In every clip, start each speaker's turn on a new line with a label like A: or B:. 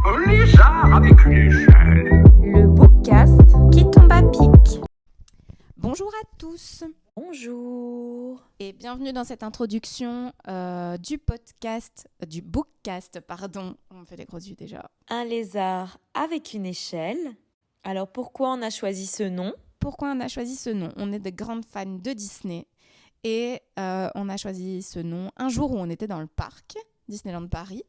A: Un lézard avec une échelle.
B: Le bookcast qui tombe à pic.
C: Bonjour à tous
B: Bonjour.
C: et bienvenue dans cette introduction du bookcast, pardon. On me fait des gros yeux déjà.
B: Un lézard avec une échelle. Alors pourquoi on a choisi ce nom ?
C: Pourquoi on a choisi ce nom ? On est de grandes fans de Disney et on a choisi ce nom un jour où on était dans le parc Disneyland Paris.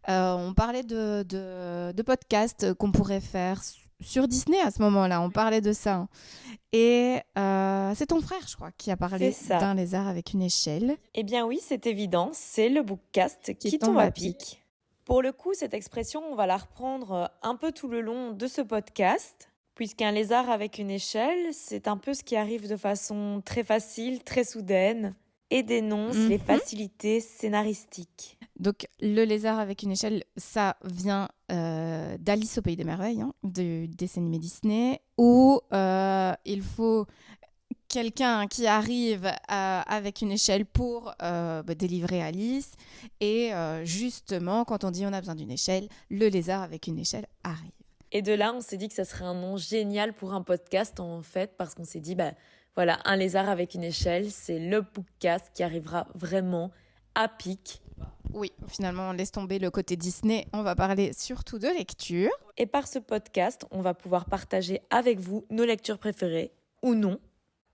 C: On parlait de podcasts qu'on pourrait faire sur Disney à ce moment-là. On parlait de ça. Et c'est ton frère, je crois, qui a parlé d'un lézard avec une échelle.
B: Eh bien oui, c'est évident, c'est le bookcast qui tombe à pic. Pour le coup, cette expression, on va la reprendre un peu tout le long de ce podcast, puisqu'un lézard avec une échelle, c'est un peu ce qui arrive de façon très facile, très soudaine, et dénonce les facilités scénaristiques.
C: Donc, le lézard avec une échelle, ça vient d'Alice au Pays des Merveilles, du dessin animé Disney, où il faut quelqu'un qui arrive avec une échelle pour délivrer Alice. Et justement, quand on dit on a besoin d'une échelle, le lézard avec une échelle arrive.
B: Et de là, on s'est dit que ça serait un nom génial pour un podcast, en fait, parce qu'on s'est dit, voilà, un lézard avec une échelle, c'est le bookcast qui arrivera vraiment à pic.
C: Oui, finalement, on laisse tomber le côté Disney. On va parler surtout de lecture.
B: Et par ce podcast, on va pouvoir partager avec vous nos lectures préférées ou non.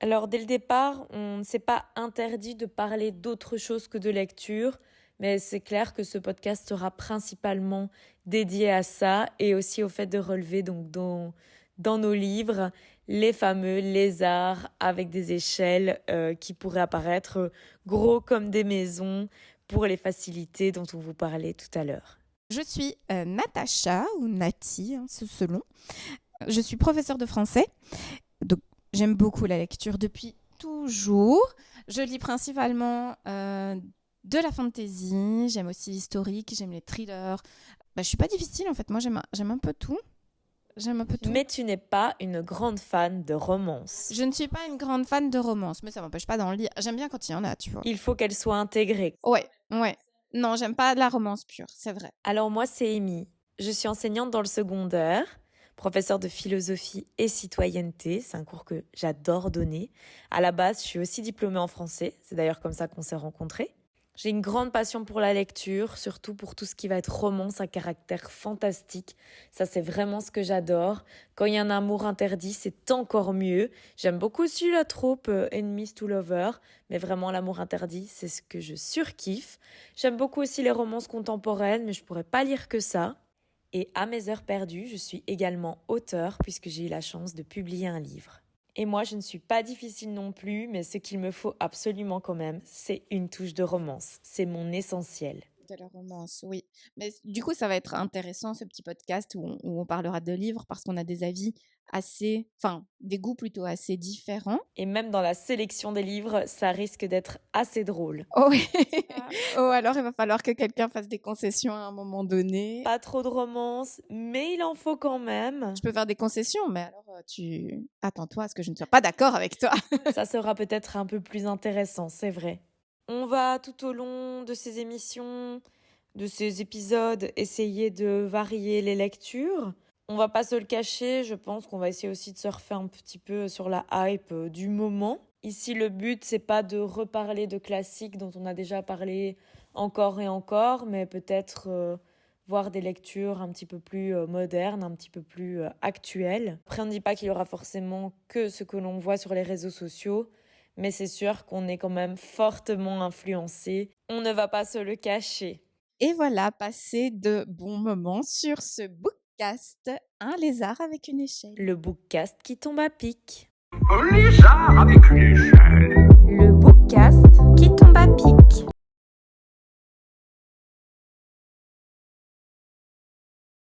B: Alors, dès le départ, on ne s'est pas interdit de parler d'autre chose que de lecture, mais c'est clair que ce podcast sera principalement dédié à ça et aussi au fait de relever donc dans nos livres les fameux lézards avec des échelles qui pourraient apparaître gros comme des maisons pour les facilités dont on vous parlait tout à l'heure.
C: Je suis Natacha ou Nati, selon. Je suis professeure de français, donc j'aime beaucoup la lecture depuis toujours. Je lis principalement de la fantasy, j'aime aussi l'historique, j'aime les thrillers. Je suis pas difficile en fait, moi j'aime un peu tout.
B: Mais tu n'es pas une grande fan de romance.
C: Je ne suis pas une grande fan de romance, mais ça m'empêche pas d'en lire. J'aime bien quand il y en a, tu vois.
B: Il faut qu'elle soit intégrée.
C: Ouais. Non, j'aime pas la romance pure, c'est vrai.
B: Alors moi, c'est Amy. Je suis enseignante dans le secondaire, professeure de philosophie et citoyenneté. C'est un cours que j'adore donner. À la base, je suis aussi diplômée en français. C'est d'ailleurs comme ça qu'on s'est rencontrés. J'ai une grande passion pour la lecture, surtout pour tout ce qui va être romance à caractère fantastique. Ça, c'est vraiment ce que j'adore. Quand il y a un amour interdit, c'est encore mieux. J'aime beaucoup aussi la troupe Enemies to Lovers, mais vraiment l'amour interdit, c'est ce que je surkiffe. J'aime beaucoup aussi les romances contemporaines, mais je pourrais pas lire que ça. Et à mes heures perdues, je suis également auteure, puisque j'ai eu la chance de publier un livre. Et moi, je ne suis pas difficile non plus, mais ce qu'il me faut absolument quand même, c'est une touche de romance. C'est mon essentiel.
C: De la romance, oui. Mais du coup, ça va être intéressant, ce petit podcast où on parlera de livres, parce qu'on a des avis des goûts plutôt assez différents.
B: Et même dans la sélection des livres, ça risque d'être assez drôle.
C: Oh oui. Alors il va falloir que quelqu'un fasse des concessions à un moment donné.
B: Pas trop de romance, mais il en faut quand même.
C: Je peux faire des concessions, mais alors attends-toi à ce que je ne sois pas d'accord avec toi.
B: Ça sera peut-être un peu plus intéressant, c'est vrai. On va tout au long de ces émissions, de ces épisodes, essayer de varier les lectures. On va pas se le cacher, je pense qu'on va essayer aussi de surfer un petit peu sur la hype du moment. Ici, le but, c'est pas de reparler de classiques dont on a déjà parlé encore et encore, mais peut-être voir des lectures un petit peu plus modernes, un petit peu plus actuelles. Après, on ne dit pas qu'il y aura forcément que ce que l'on voit sur les réseaux sociaux, mais c'est sûr qu'on est quand même fortement influencé. On ne va pas se le cacher.
C: Et voilà, passer de bons moments sur ce bookcast, un lézard avec une échelle.
B: Le bookcast qui tombe à pic.
A: Un lézard avec une échelle.